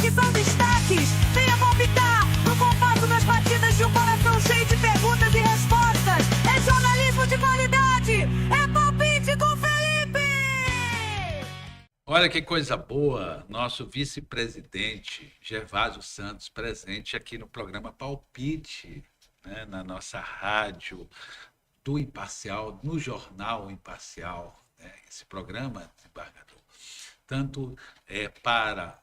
que são destaques. Venha palpitar no compasso das batidas de um coração cheio de perguntas e respostas. É jornalismo de qualidade. É Palpite com Felipe. Olha que coisa boa, nosso vice-presidente Gervásio Santos presente aqui no programa Palpite, né, na nossa rádio do Imparcial, no Jornal Imparcial, né, esse programa, desembargador, tanto é para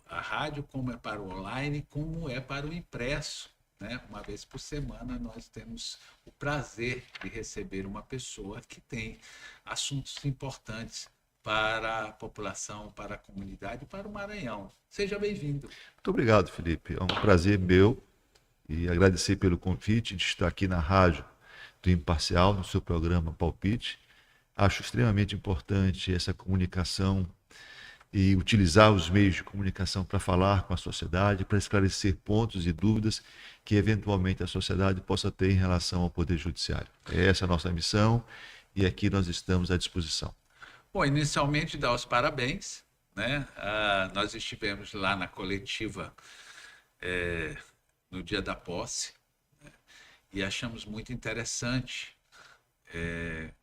a rádio, como é para o online, como é para o impresso. Né? Uma vez por semana nós temos o prazer de receber uma pessoa que tem assuntos importantes para a população, para a comunidade, para o Maranhão. Seja bem-vindo. Muito obrigado, Felipe. É um prazer meu e agradecer pelo convite de estar aqui na rádio do Imparcial, no seu programa Palpite. Acho extremamente importante essa comunicação e utilizar os meios de comunicação para falar com a sociedade, para esclarecer pontos e dúvidas que eventualmente a sociedade possa ter em relação ao Poder Judiciário. É essa a nossa missão e aqui nós estamos à disposição. Bom, inicialmente dar os parabéns, né? Nós estivemos lá na coletiva no dia da posse, né? E achamos muito interessante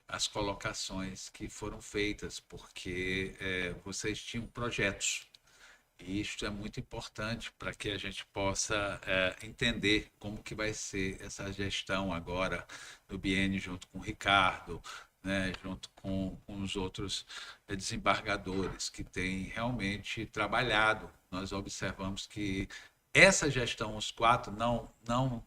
as colocações que foram feitas, porque vocês tinham projetos, e isto é muito importante para que a gente possa entender como que vai ser essa gestão agora no biênio junto com o Ricardo, né, junto com os outros desembargadores que têm realmente trabalhado. Nós observamos que essa gestão, os quatro, não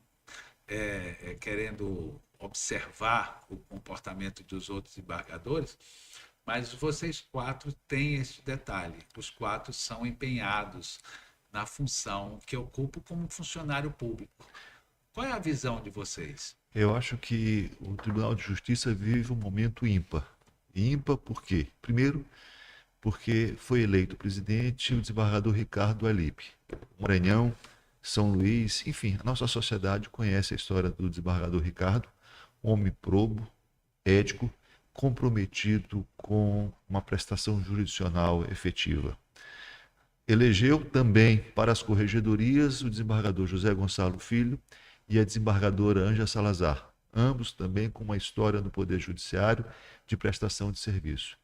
querendo observar o comportamento dos outros desembargadores, mas vocês quatro têm esse detalhe. Os quatro são empenhados na função que ocupam como funcionário público. Qual é a visão de vocês? Eu acho que o Tribunal de Justiça vive um momento ímpar. Ímpar por quê? Primeiro, porque foi eleito presidente o desembargador Ricardo Alipe. Maranhão, São Luís, enfim, a nossa sociedade conhece a história do desembargador Ricardo, homem probo, ético, comprometido com uma prestação jurisdicional efetiva. Elegeu também para as corregedorias o desembargador José Gonçalo Filho e a desembargadora Ângela Salazar, ambos também com uma história no Poder Judiciário de prestação de serviço.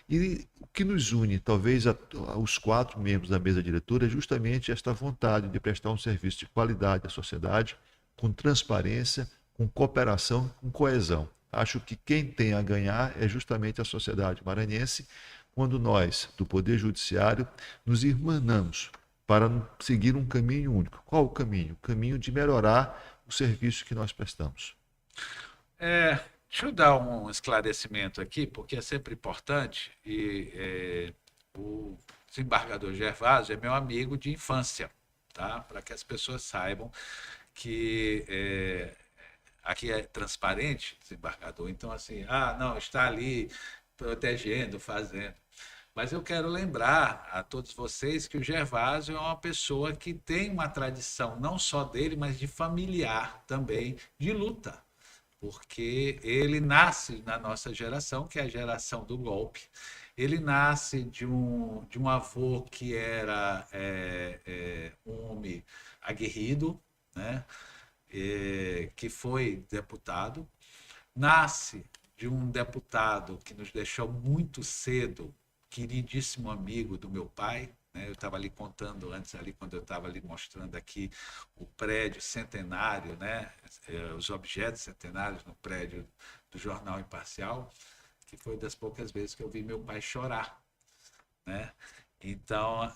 E o que nos une, talvez, aos quatro membros da mesa diretora é justamente esta vontade de prestar um serviço de qualidade à sociedade, com transparência, com cooperação, com coesão. Acho que quem tem a ganhar é justamente a sociedade maranhense, quando nós, do Poder Judiciário, nos irmanamos para seguir um caminho único. Qual o caminho? O caminho de melhorar o serviço que nós prestamos. Deixa eu dar um esclarecimento aqui, porque é sempre importante, o desembargador Gervásio é meu amigo de infância, tá? Para que as pessoas saibam que aqui é transparente, desembargador, então assim, não, está ali protegendo, fazendo. Mas eu quero lembrar a todos vocês que o Gervásio é uma pessoa que tem uma tradição, não só dele, mas de familiar também, de luta. Porque ele nasce na nossa geração, que é a geração do golpe. Ele nasce de um avô que era um homem aguerrido, né? Que foi deputado. Nasce de um deputado que nos deixou muito cedo, queridíssimo amigo do meu pai, né? Eu estava ali contando antes, ali, quando eu estava ali mostrando aqui o prédio centenário, né? Os objetos centenários no prédio do Jornal Imparcial, que foi das poucas vezes que eu vi meu pai chorar, né? Então,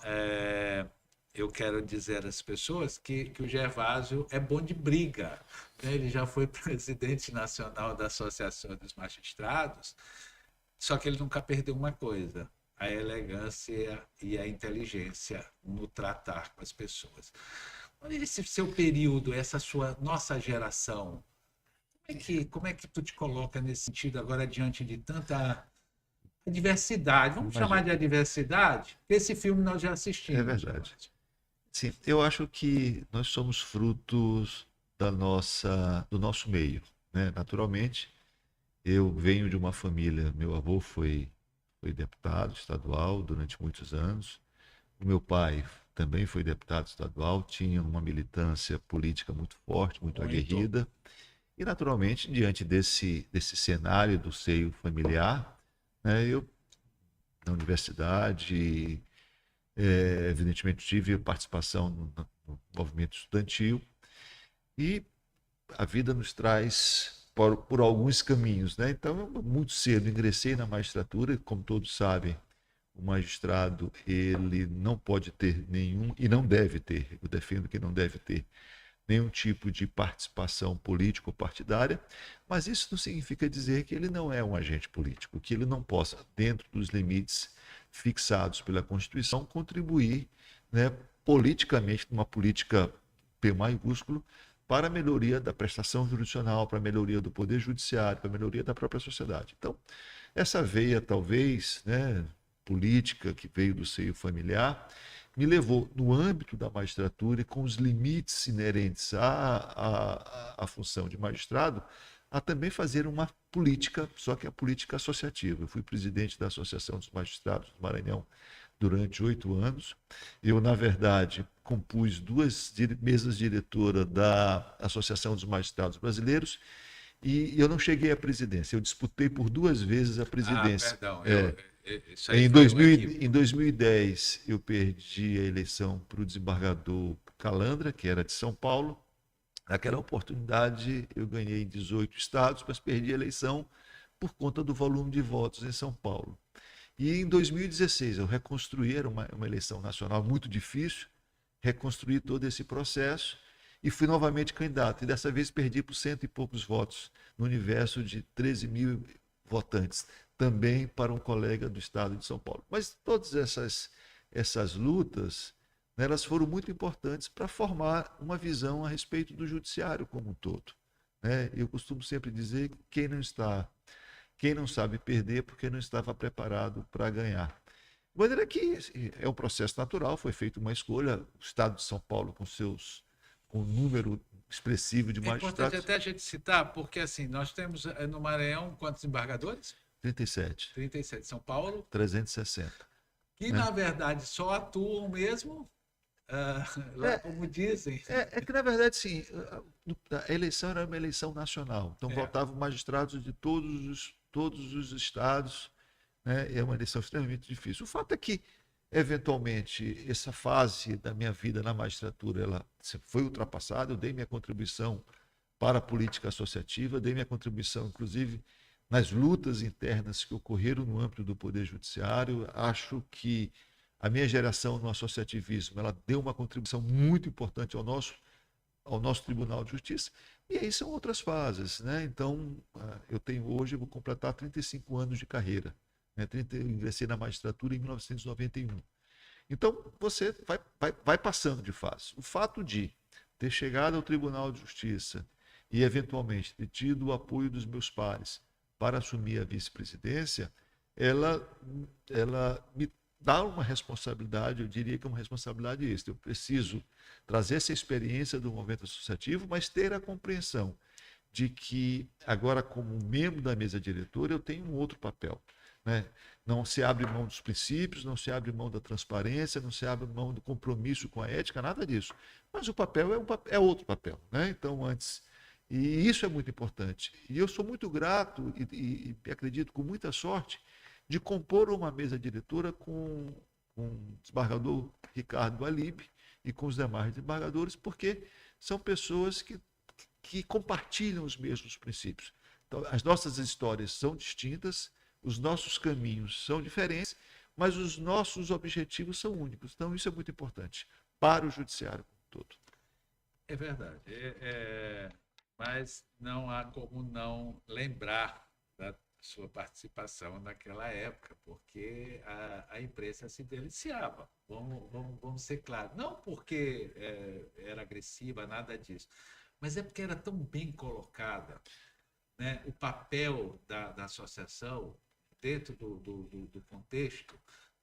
eu quero dizer às pessoas que o Gervásio é bom de briga, né? Ele já foi presidente nacional da Associação dos Magistrados, só que ele nunca perdeu uma coisa: a elegância e a inteligência no tratar com as pessoas. Esse seu período, essa nossa geração, como é que tu te coloca nesse sentido agora diante de tanta adversidade? Vamos chamar de adversidade? Esse filme nós já assistimos. É verdade. Sim, eu acho que nós somos frutos do nosso meio, né? Naturalmente, eu venho de uma família, meu avô foi deputado estadual durante muitos anos, o meu pai também foi deputado estadual, tinha uma militância política muito forte, muito aguerrida. E, naturalmente, diante desse cenário do seio familiar, né, eu, na universidade, evidentemente, tive participação no movimento estudantil e a vida nos traz por alguns caminhos, né? Então, eu muito cedo ingressei na magistratura, como todos sabem, o magistrado ele não pode ter nenhum, e não deve ter, eu defendo que não deve ter nenhum tipo de participação política ou partidária, mas isso não significa dizer que ele não é um agente político, que ele não possa, dentro dos limites fixados pela Constituição, contribuir, né, politicamente, numa política P maiúsculo, para a melhoria da prestação jurisdicional, para a melhoria do poder judiciário, para a melhoria da própria sociedade. Então, essa veia, talvez, né, política que veio do seio familiar, me levou, no âmbito da magistratura e com os limites inerentes à função de magistrado, a também fazer uma política, só que a política associativa. Eu fui presidente da Associação dos Magistrados do Maranhão durante 8 anos. Eu, na verdade, compus 2 mesas diretoras da Associação dos Magistrados Brasileiros e eu não cheguei à presidência. Eu disputei por 2 vezes a presidência. Perdão, isso aí Em, foi 2000, em 2010, eu perdi a eleição para o desembargador Calandra, que era de São Paulo. Naquela oportunidade, eu ganhei em 18 estados, mas perdi a eleição por conta do volume de votos em São Paulo. E em 2016, eu reconstruí, era uma eleição nacional muito difícil, reconstruí todo esse processo e fui novamente candidato. E dessa vez perdi por 100 e poucos votos, no universo de 13 mil votantes, também para um colega do estado de São Paulo. Mas todas essas lutas, né, elas foram muito importantes para formar uma visão a respeito do judiciário como um todo. Né? Eu costumo sempre dizer que quem não sabe perder porque não estava preparado para ganhar. De maneira que é um processo natural, foi feita uma escolha, o estado de São Paulo com um número expressivo de É importante magistrados. até a gente citar, porque assim, nós temos no Maranhão quantos embargadores? 37. 37. São Paulo, 360. que né? na verdade só atuam mesmo, lá como dizem. É que, na verdade, sim, a eleição era uma eleição nacional. Então, votavam magistrados de todos os estados, né? É uma eleição extremamente difícil. O fato é que, eventualmente, essa fase da minha vida na magistratura ela foi ultrapassada. Eu dei minha contribuição para a política associativa, dei minha contribuição, inclusive, nas lutas internas que ocorreram no âmbito do Poder Judiciário. Acho que a minha geração no associativismo ela deu uma contribuição muito importante ao nosso Tribunal de Justiça. E aí são outras fases. Né? Então, eu vou completar 35 anos de carreira. Né? Eu ingressei na magistratura em 1991. Então, você vai passando de fase. O fato de ter chegado ao Tribunal de Justiça e, eventualmente, ter tido o apoio dos meus pares para assumir a vice-presidência, ela me dá uma responsabilidade, eu diria que é uma responsabilidade extra. Eu preciso trazer essa experiência do movimento associativo, mas ter a compreensão de que, agora, como membro da mesa diretora, eu tenho um outro papel. Né? Não se abre mão dos princípios, não se abre mão da transparência, não se abre mão do compromisso com a ética, nada disso. Mas o papel é outro papel. Né? Então, antes... E isso é muito importante. E eu sou muito grato e acredito com muita sorte de compor uma mesa diretora com o desembargador Ricardo Alib e com os demais desembargadores, porque são pessoas que compartilham os mesmos princípios. Então, as nossas histórias são distintas, os nossos caminhos são diferentes, mas os nossos objetivos são únicos. Então, isso é muito importante para o judiciário como um todo. É verdade. Mas não há como não lembrar da sua participação naquela época, porque a imprensa se deliciava. Vamos ser claros. Não porque era agressiva, nada disso, mas é porque era tão bem colocada, né, o papel da associação dentro do contexto,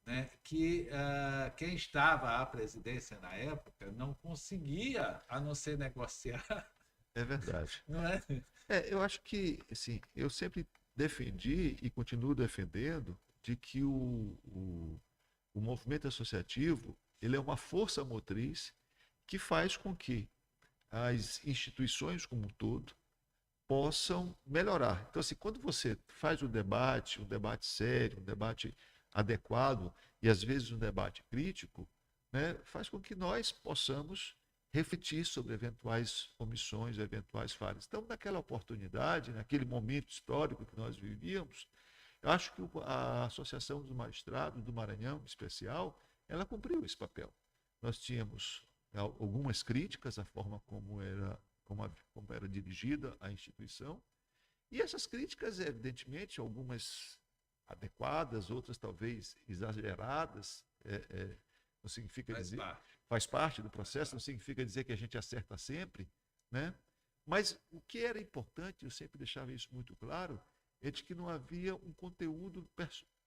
né, que quem estava à presidência na época não conseguia, a não ser negociar. É verdade. Não é? Eu acho que, assim, eu sempre defendi e continuo defendendo de que o movimento associativo Ele é uma força motriz que faz com que as instituições como um todo possam melhorar. Então, assim, quando você faz um debate sério, um debate adequado e às vezes um debate crítico, né, faz com que nós possamos refletir sobre eventuais omissões, eventuais falhas. Então, naquela oportunidade, naquele momento histórico que nós vivíamos, eu acho que a Associação dos Magistrados do Maranhão, em especial, ela cumpriu esse papel. Nós tínhamos algumas críticas à forma como era dirigida a instituição, e essas críticas, evidentemente, algumas adequadas, outras talvez exageradas, não significa dizer, faz parte do processo, não significa dizer que a gente acerta sempre, né? Mas o que era importante, eu sempre deixava isso muito claro, é de que não havia um conteúdo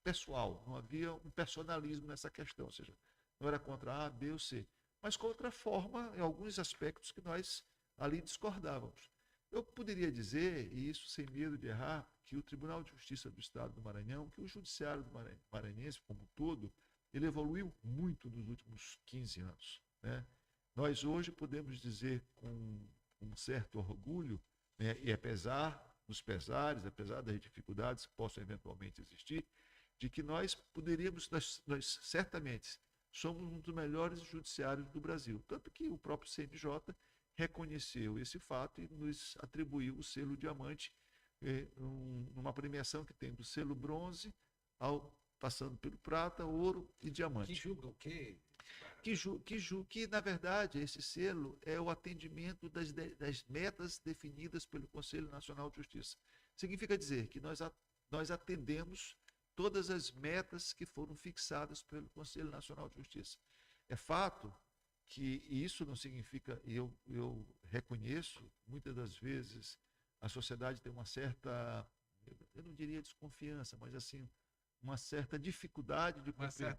pessoal, não havia um personalismo nessa questão, ou seja, não era contra A, B ou C, mas contra a forma, em alguns aspectos que nós ali discordávamos. Eu poderia dizer, e isso sem medo de errar, que o Tribunal de Justiça do Estado do Maranhão, que o Judiciário do Maranhense como um todo, ele evoluiu muito nos últimos 15 anos, né? Nós hoje podemos dizer com um certo orgulho, né, e apesar dos pesares, apesar das dificuldades que possam eventualmente existir, de que nós certamente somos um dos melhores judiciários do Brasil. Tanto que o próprio CNJ reconheceu esse fato e nos atribuiu o selo diamante, numa premiação que tem do selo bronze, passando pelo prata, ouro e diamante. Que julga o quê? Que, na verdade, esse selo é o atendimento das metas definidas pelo Conselho Nacional de Justiça. Significa dizer que nós atendemos todas as metas que foram fixadas pelo Conselho Nacional de Justiça. É fato que isso não significa, e eu reconheço, muitas das vezes a sociedade tem uma certa, eu não diria desconfiança, mas assim, uma certa dificuldade de cumprir,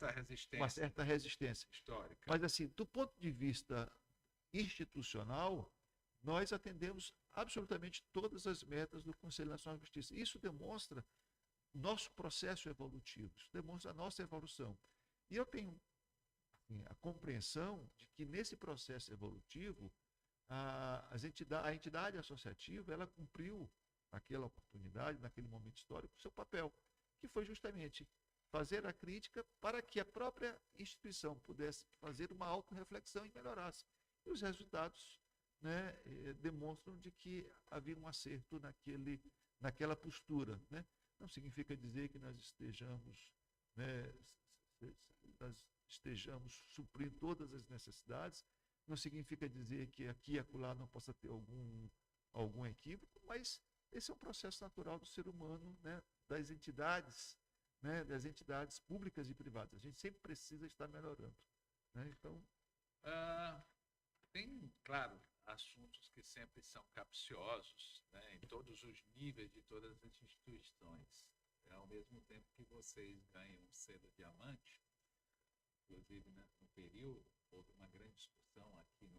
uma certa resistência histórica. Mas assim, do ponto de vista institucional, nós atendemos absolutamente todas as metas do Conselho Nacional de Justiça. Isso demonstra nosso processo evolutivo, isso demonstra a nossa evolução. E eu tenho a compreensão de que nesse processo evolutivo, a entidade associativa, ela cumpriu naquela oportunidade, naquele momento histórico, o seu papel, que foi justamente fazer a crítica para que a própria instituição pudesse fazer uma autorreflexão e melhorasse. E os resultados, né, demonstram de que havia um acerto naquela postura, né? Não significa dizer que nós estejamos, né, suprindo todas as necessidades, não significa dizer que aqui e acolá não possa ter algum equívoco, mas esse é um processo natural do ser humano, né, das entidades públicas e privadas. A gente sempre precisa estar melhorando, né? Então, tem, claro, assuntos que sempre são capciosos, né, em todos os níveis de todas as instituições. Ao mesmo tempo que vocês ganham um selo diamante, inclusive, né, no período, houve uma grande discussão aqui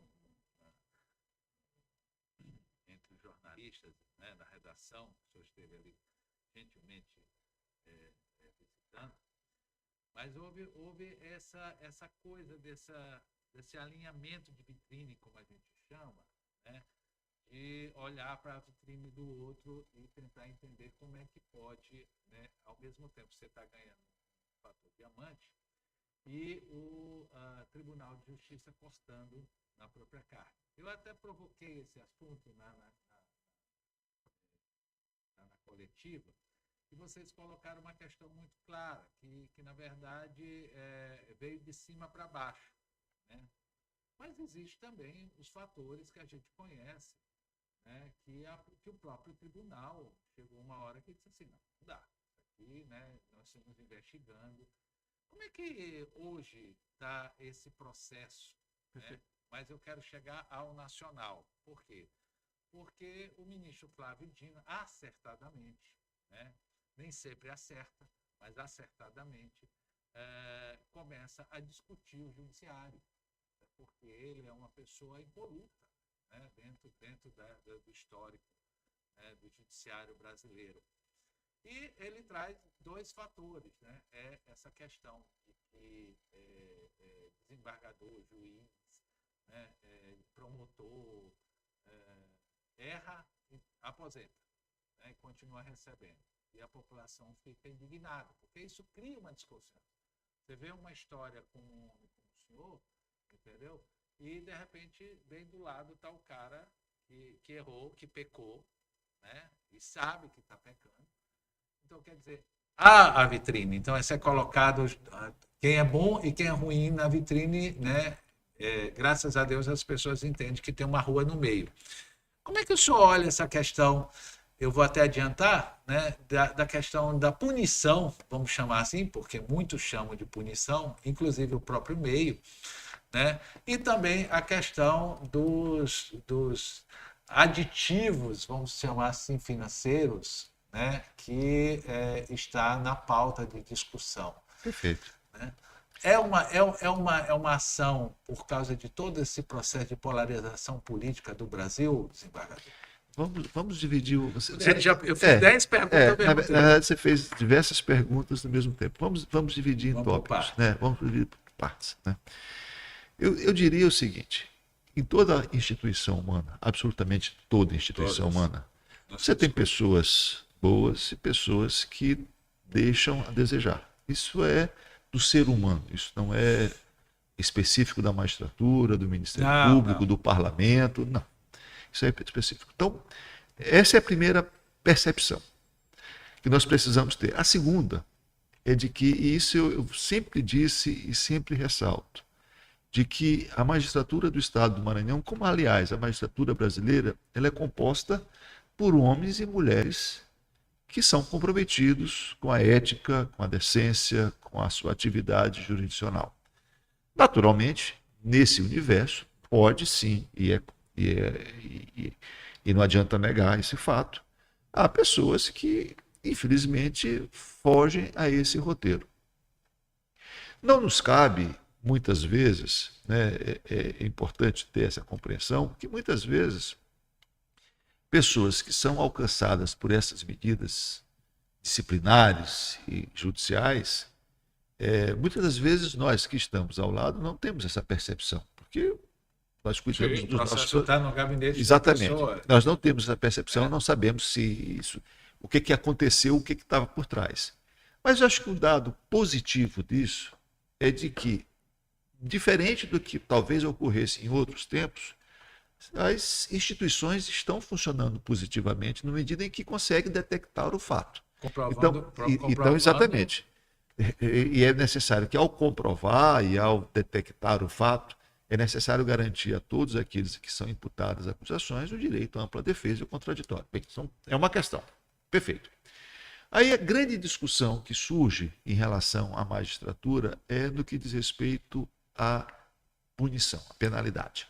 entre os jornalistas, né, na redação, que o senhor esteve ali gentilmente visitando, mas houve essa coisa desse alinhamento de vitrine, como a gente chama, né, de olhar para a vitrine do outro e tentar entender como é que pode, né, ao mesmo tempo você está ganhando um fator diamante e o Tribunal de Justiça costando na própria carne. Eu até provoquei esse assunto na coletiva, e vocês colocaram uma questão muito clara, que na verdade veio de cima para baixo, né? Mas existe também os fatores que a gente conhece, né? Que o próprio tribunal chegou uma hora que disse assim, não dá, aqui, né, nós estamos investigando. Como é que hoje está esse processo, né? Mas eu quero chegar ao nacional. Por quê? Porque o ministro Flávio Dino, acertadamente, né, nem sempre acerta, mas acertadamente, começa a discutir o judiciário, né, porque ele é uma pessoa impoluta, né, dentro do histórico, né, do judiciário brasileiro. E ele traz dois fatores, né? Essa questão de que desembargador, juiz, né, promotor, erra e aposenta, né, e continua recebendo. E a população fica indignada, porque isso cria uma discussão. Você vê uma história com um homem como o senhor, entendeu? E, de repente, bem do lado está o cara que errou, que pecou, né? E sabe que está pecando. Então, quer dizer, há a vitrine. Então, esse é colocado quem é bom e quem é ruim na vitrine, né? Graças a Deus, as pessoas entendem que tem uma rua no meio. Como é que o senhor olha essa questão? Eu vou até adiantar, né, da questão da punição, vamos chamar assim, porque muitos chamam de punição, inclusive o próprio meio, né, e também a questão dos aditivos, vamos chamar assim, financeiros, né, que está na pauta de discussão. Perfeito. Né? É uma ação por causa de todo esse processo de polarização política do Brasil, desembargador? Vamos dividir. Eu fiz 10 perguntas. Na verdade, você fez diversas perguntas no mesmo tempo. Vamos dividir em tópicos, né? Vamos dividir por partes. Né? Eu diria o seguinte: em toda instituição humana, absolutamente toda instituição humana, você tem pessoas boas e pessoas que deixam a desejar. Isso é do ser humano, isso não é específico da magistratura, do Ministério Público, do Parlamento, não. Isso é específico. Então, essa é a primeira percepção que nós precisamos ter. A segunda é de que, e isso eu sempre disse e sempre ressalto, de que a magistratura do Estado do Maranhão, como aliás a magistratura brasileira, ela é composta por homens e mulheres que são comprometidos com a ética, com a decência, com a sua atividade jurisdicional. Naturalmente, nesse universo, pode sim, e não adianta negar esse fato, há pessoas que, infelizmente, fogem a esse roteiro. Não nos cabe, muitas vezes, né, é importante ter essa compreensão, porque muitas vezes pessoas que são alcançadas por essas medidas disciplinares e judiciais, muitas das vezes nós que estamos ao lado não temos essa percepção, porque nós cuidamos dos nossos... Está no gabinete. Exatamente. Nós não temos essa percepção, não sabemos se isso, o que aconteceu, o que estava por trás. Mas eu acho que o dado positivo disso é de que, diferente do que talvez ocorresse em outros tempos, as instituições estão funcionando positivamente na medida em que conseguem detectar o fato. Então, exatamente. E é necessário que, ao comprovar e ao detectar o fato, é necessário garantir a todos aqueles que são imputados às acusações o direito à ampla defesa e o contraditório. Bem, é uma questão. Perfeito. Aí a grande discussão que surge em relação à magistratura é no que diz respeito à punição, à penalidade.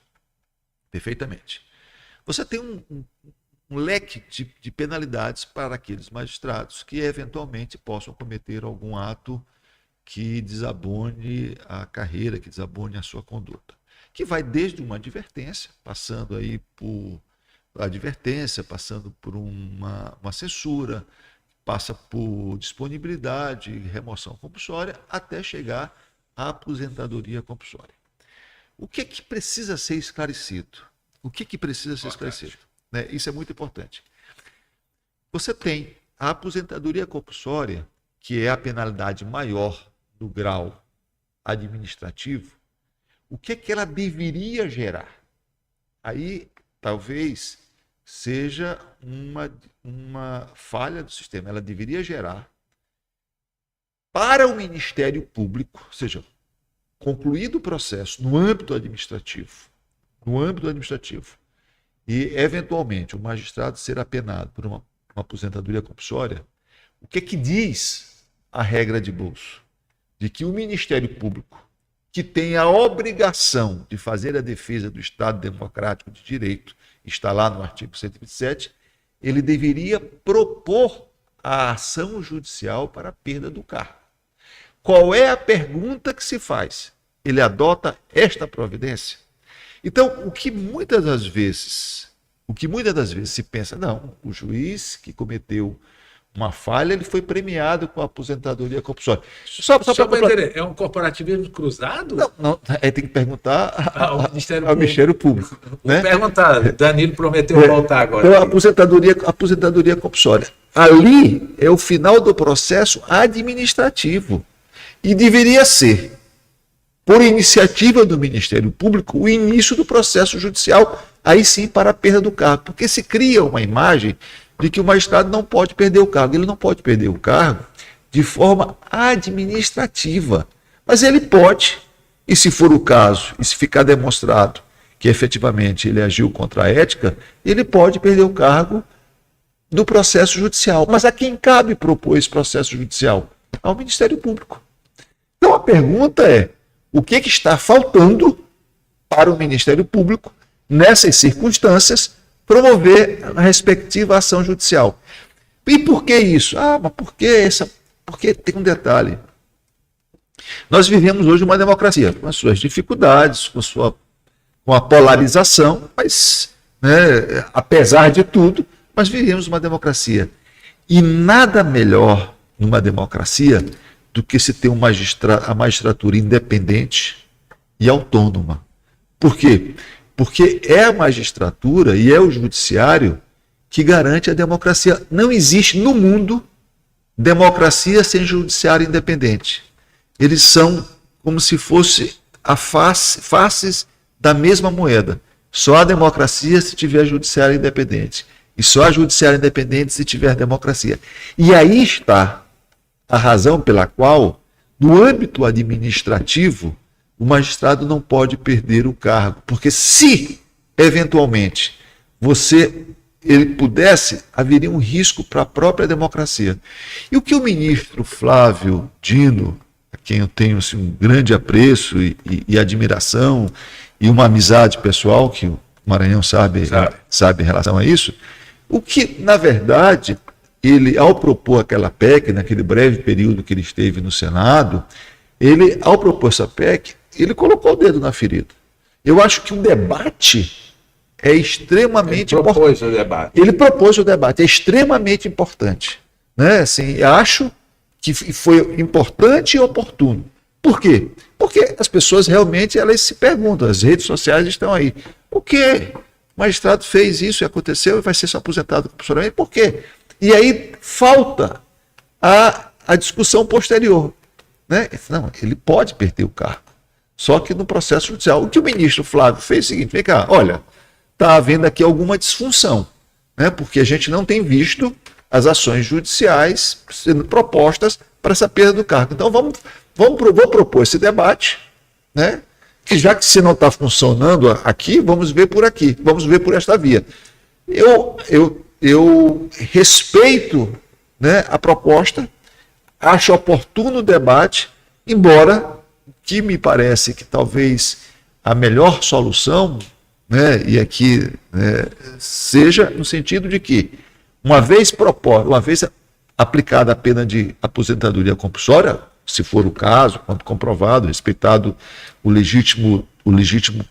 Perfeitamente. Você tem um leque de penalidades para aqueles magistrados que eventualmente possam cometer algum ato que desabone a carreira, que desabone a sua conduta. Que vai desde uma advertência, passando aí por advertência, passando por uma censura, passa por disponibilidade, remoção compulsória, até chegar à aposentadoria compulsória. O que precisa ser esclarecido? O que precisa ser esclarecido? Né? Isso é muito importante. Você tem a aposentadoria compulsória, que é a penalidade maior do grau administrativo. O que ela deveria gerar? Aí, talvez, seja uma falha do sistema. Ela deveria gerar para o Ministério Público, ou seja, concluído o processo no âmbito administrativo, e, eventualmente, o magistrado será penado por uma aposentadoria compulsória, o que diz a regra de bolso? De que o Ministério Público, que tem a obrigação de fazer a defesa do Estado Democrático de Direito, está lá no artigo 127, ele deveria propor a ação judicial para a perda do cargo. Qual é a pergunta que se faz? Ele adota esta providência? Então, o que muitas das vezes se pensa, não, o juiz que cometeu uma falha, ele foi premiado com a aposentadoria compulsória. Só Só para para entender, é um corporativismo cruzado? não, aí tem que perguntar Ao Ministério ao Ministério Público. Vou Né? perguntar, Danilo prometeu voltar agora. Então, a aposentadoria compulsória. Ali é o final do processo administrativo. E deveria ser, por iniciativa do Ministério Público, o início do processo judicial, aí sim para a perda do cargo. Porque se cria uma imagem de que o magistrado não pode perder o cargo. Ele não pode perder o cargo de forma administrativa. Mas ele pode, e se for o caso, e se ficar demonstrado que efetivamente ele agiu contra a ética, ele pode perder o cargo do processo judicial. Mas a quem cabe propor esse processo judicial? Ao Ministério Público. Então a pergunta é, o que está faltando para o Ministério Público, nessas circunstâncias, promover a respectiva ação judicial? E por que isso? Mas por que essa? Porque tem um detalhe. Nós vivemos hoje uma democracia, com as suas dificuldades, com a polarização, mas, né, apesar de tudo, nós vivemos uma democracia. E nada melhor numa democracia do que se ter a magistratura independente e autônoma. Por quê? Porque é a magistratura e é o judiciário que garante a democracia. Não existe no mundo democracia sem judiciário independente. Eles são como se fosse faces da mesma moeda. Só a democracia se tiver judiciário independente. E só a judiciário independente se tiver democracia. E aí está a razão pela qual, no âmbito administrativo, o magistrado não pode perder o cargo. Porque se, eventualmente, ele pudesse, haveria um risco para a própria democracia. E o que o ministro Flávio Dino, a quem eu tenho assim, um grande apreço e admiração, e uma amizade pessoal, que o Maranhão sabe em relação a isso, o que, na verdade, ele, ao propor aquela PEC, naquele breve período que ele esteve no Senado, ele, ao propor essa PEC, ele colocou o dedo na ferida. Eu acho que o debate é extremamente importante. Ele propôs o debate, é extremamente importante. Né? Assim, acho que foi importante e oportuno. Por quê? Porque as pessoas realmente elas se perguntam, as redes sociais estão aí. Por que o magistrado fez isso e aconteceu e vai ser aposentado compulsoriamente? Por quê? E aí falta a discussão posterior. Né? Não, ele pode perder o cargo, só que no processo judicial. O que o ministro Flávio fez é o seguinte, vem cá, olha, está havendo aqui alguma disfunção, né? Porque a gente não tem visto as ações judiciais sendo propostas para essa perda do cargo. Então vou propor esse debate, né? Que já que se não está funcionando aqui, vamos ver por aqui, vamos ver por esta via. Eu respeito, né, a proposta, acho oportuno o debate, embora que me parece que talvez a melhor solução, né, e aqui, né, seja no sentido de que, uma vez aplicada a pena de aposentadoria compulsória, se for o caso, quando comprovado, respeitado o legítimo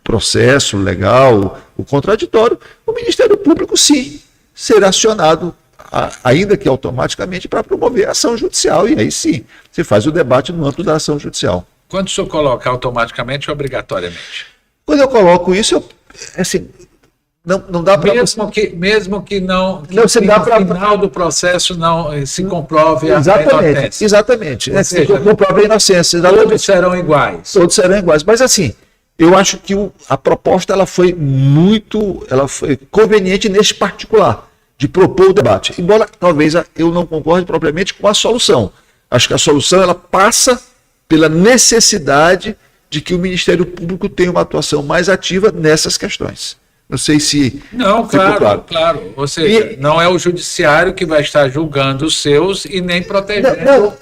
processo legal, o contraditório, o Ministério Público, sim, será acionado, ainda que automaticamente, para promover a ação judicial. E aí sim, você faz o debate no âmbito da ação judicial. Quando o senhor coloca automaticamente ou obrigatoriamente? Quando eu coloco isso, assim, não dá para... Mesmo que no final do processo não se comprove a inocência. Exatamente. Ou seja, comprove a inocência. Todos serão iguais. Todos serão iguais. Mas assim, eu acho que a proposta ela foi conveniente neste particular, de propor o debate. Embora talvez eu não concorde propriamente com a solução. Acho que a solução ela passa pela necessidade de que o Ministério Público tenha uma atuação mais ativa nessas questões. Não sei se... Não, claro. Ou seja, não é o judiciário que vai estar julgando os seus e nem protegendo. Não,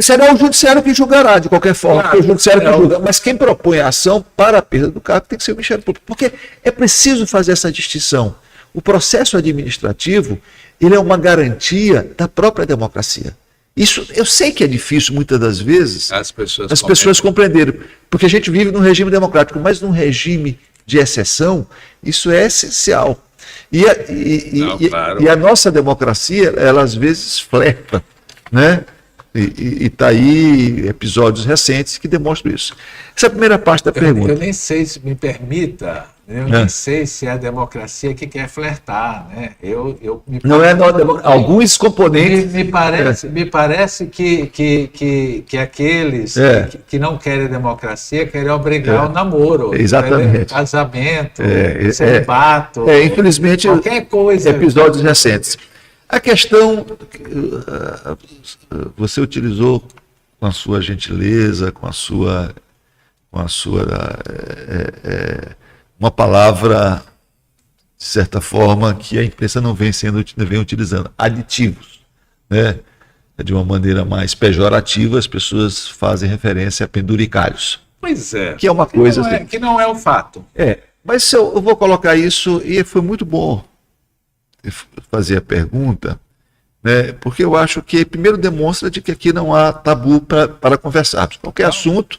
será o judiciário que julgará, de qualquer forma. Claro, o judiciário que julga. Mas quem propõe a ação para a perda do cargo tem que ser o Ministério Público. Porque é preciso fazer essa distinção. O processo administrativo ele é uma garantia da própria democracia. Isso eu sei que é difícil, muitas das vezes, as pessoas compreenderem. Porque a gente vive num regime democrático, mas num regime de exceção, isso é essencial. Não, claro. E a nossa democracia, ela às vezes flerta, né? E está aí episódios recentes que demonstram isso. Essa é a primeira parte da pergunta. Eu nem sei se me permita, eu nem sei se é a democracia que quer flertar, né? Não é alguns componentes. Me parece que aqueles que não querem democracia querem obrigar o namoro, exatamente, casamento, celibato, infelizmente, qualquer coisa. Episódios recentes. A questão, você utilizou com a sua gentileza, com a sua uma palavra, de certa forma, que a imprensa não vem utilizando, aditivos, né? De uma maneira mais pejorativa, as pessoas fazem referência a penduricalhos. Pois é. Que é uma coisa... que não é o fato. Mas eu vou colocar isso, e foi muito bom fazer a pergunta, né? Porque eu acho que primeiro demonstra de que aqui não há tabu para conversarmos. Qualquer assunto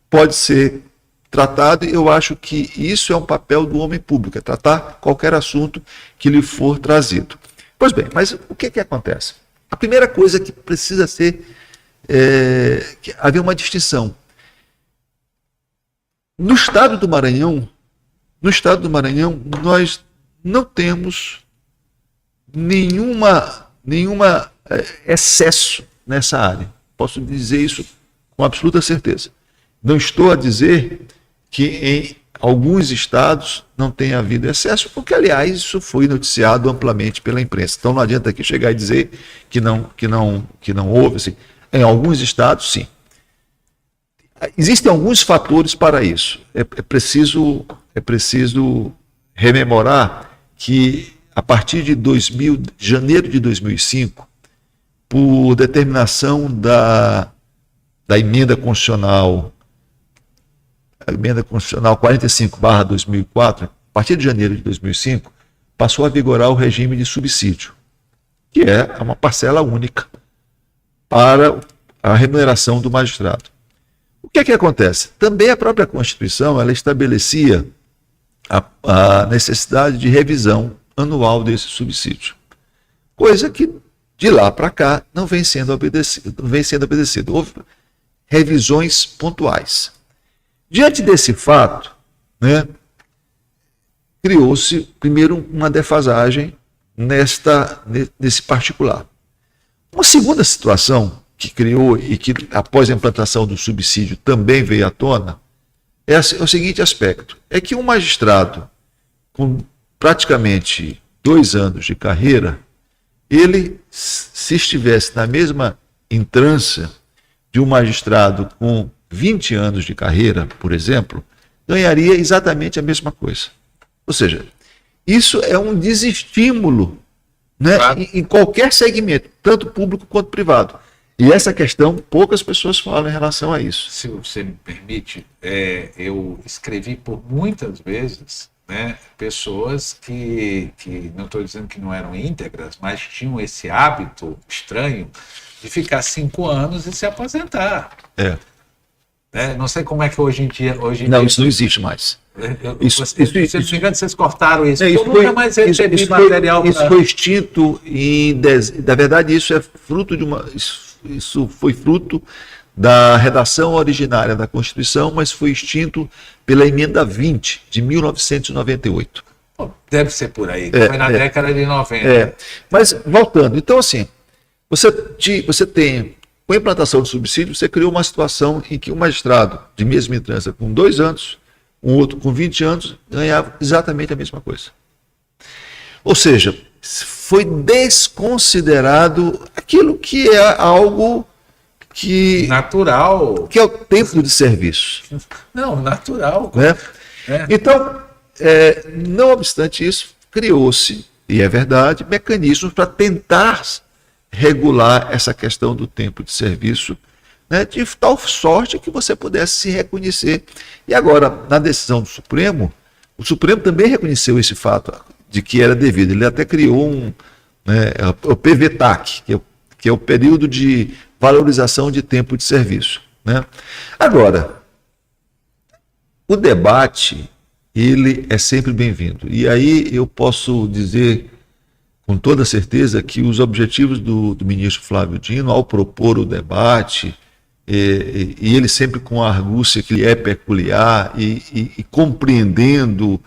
pode ser tratado, e eu acho que isso é um papel do homem público, é tratar qualquer assunto que lhe for trazido. Pois bem, mas o que acontece? A primeira coisa que precisa ser que haver uma distinção. No estado do Maranhão, nós não temos nenhuma excesso nessa área. Posso dizer isso com absoluta certeza. Não estou a dizer que em alguns estados não tenha havido excesso, porque, aliás, isso foi noticiado amplamente pela imprensa. Então não adianta aqui chegar e dizer que não houve. Assim. Em alguns estados, sim. Existem alguns fatores para isso. É preciso rememorar que a partir de janeiro de 2005, por determinação da emenda constitucional 45/2004, a partir de janeiro de 2005, passou a vigorar o regime de subsídio, que é uma parcela única para a remuneração do magistrado. O que acontece? Também a própria Constituição ela estabelecia a necessidade de revisão anual desse subsídio, coisa que de lá para cá não vem sendo obedecido. Houve revisões pontuais. Diante desse fato, né, criou-se primeiro uma defasagem nesse particular. Uma segunda situação que criou e que após a implantação do subsídio também veio à tona é o seguinte aspecto, é que um magistrado com praticamente 2 anos de carreira, ele, se estivesse na mesma entrância de um magistrado com 20 anos de carreira, por exemplo, ganharia exatamente a mesma coisa. Ou seja, isso é um desestímulo, né, em qualquer segmento, tanto público quanto privado. E essa questão, poucas pessoas falam em relação a isso. Se você me permite, eu escrevi por muitas vezes, né, pessoas que não estou dizendo que não eram íntegras, mas tinham esse hábito estranho de ficar 5 anos e se aposentar. Não sei como é que hoje em dia... Isso não existe mais. Se não me engano, vocês cortaram isso. Eu nunca mais recebi material. Isso foi extinto na verdade, isso é fruto isso foi fruto da redação originária da Constituição, mas foi extinto pela emenda 20 de 1998. Deve ser por aí, foi na década de 90. Mas, voltando, então assim, você tem, com a implantação do subsídio, você criou uma situação em que um magistrado de mesma entrância com 2 anos, um outro com 20 anos, ganhava exatamente a mesma coisa. Ou seja, foi desconsiderado aquilo que é algo que... natural. Que é o tempo de serviço. Não, natural. Né? Então, não obstante isso, criou-se, e é verdade, mecanismos para tentar regular essa questão do tempo de serviço, né, de tal sorte que você pudesse se reconhecer. E agora, na decisão do Supremo, o Supremo também reconheceu esse fato de que era devido. Ele até criou o PVTAC, que é o período de valorização de tempo de serviço. Né? Agora, o debate ele é sempre bem-vindo. E aí eu posso dizer com toda certeza que os objetivos do ministro Flávio Dino, ao propor o debate, e ele sempre com a argúcia que lhe é peculiar e compreendendo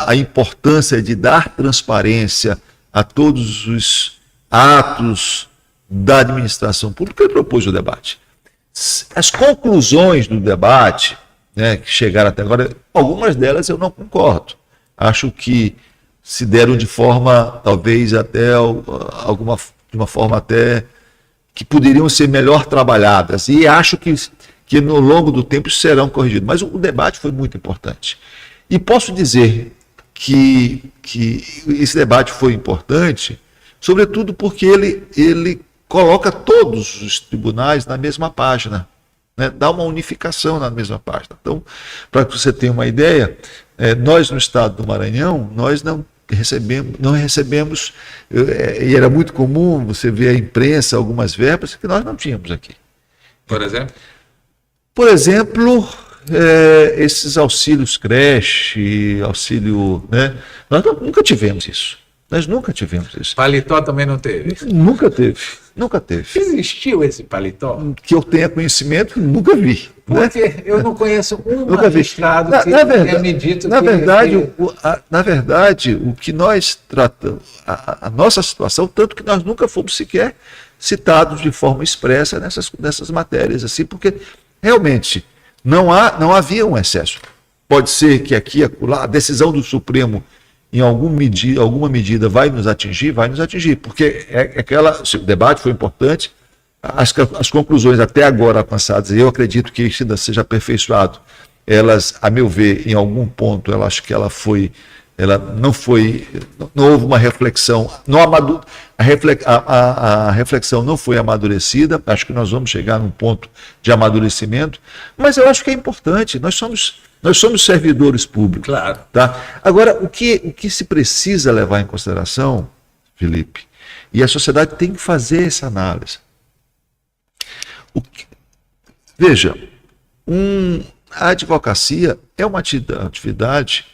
a importância de dar transparência a todos os atos da administração pública, ele propôs o debate. As conclusões do debate, né, que chegaram até agora, algumas delas eu não concordo. Acho que se deram de forma, talvez até de uma forma até que poderiam ser melhor trabalhadas. E acho que no longo do tempo serão corrigidas. Mas o debate foi muito importante. E posso dizer que esse debate foi importante, sobretudo porque ele coloca todos os tribunais na mesma página, né? Dá uma unificação na mesma página. Então, para que você tenha uma ideia, nós no estado do Maranhão, nós não recebemos, e era muito comum você ver a imprensa, algumas verbas que nós não tínhamos aqui. Por exemplo? Por exemplo, esses auxílios creche, auxílio, né? Nós nunca tivemos isso. Nós nunca tivemos isso. Paletó também não teve? Nunca teve. Nunca teve. Existiu esse paletó? Que eu tenha conhecimento, nunca vi. Porque né? eu não conheço um Nunca vi. magistrado que tenha me dito na que... verdade, na verdade, o que nós tratamos, a nossa situação, tanto que nós nunca fomos sequer citados de forma expressa nessas matérias, assim, porque realmente não havia um excesso. Pode ser que aqui, acolá, a decisão do Supremo em alguma medida vai nos atingir, porque o debate foi importante, as conclusões até agora alcançadas, eu acredito que isso ainda seja aperfeiçoado, elas, a meu ver, em algum ponto, eu acho que não houve uma reflexão, a reflexão não foi amadurecida, acho que nós vamos chegar num ponto de amadurecimento, mas eu acho que é importante, nós somos servidores públicos. Claro. Tá? Agora, o que se precisa levar em consideração, Felipe, e a sociedade tem que fazer essa análise. Veja, a advocacia é uma atividade,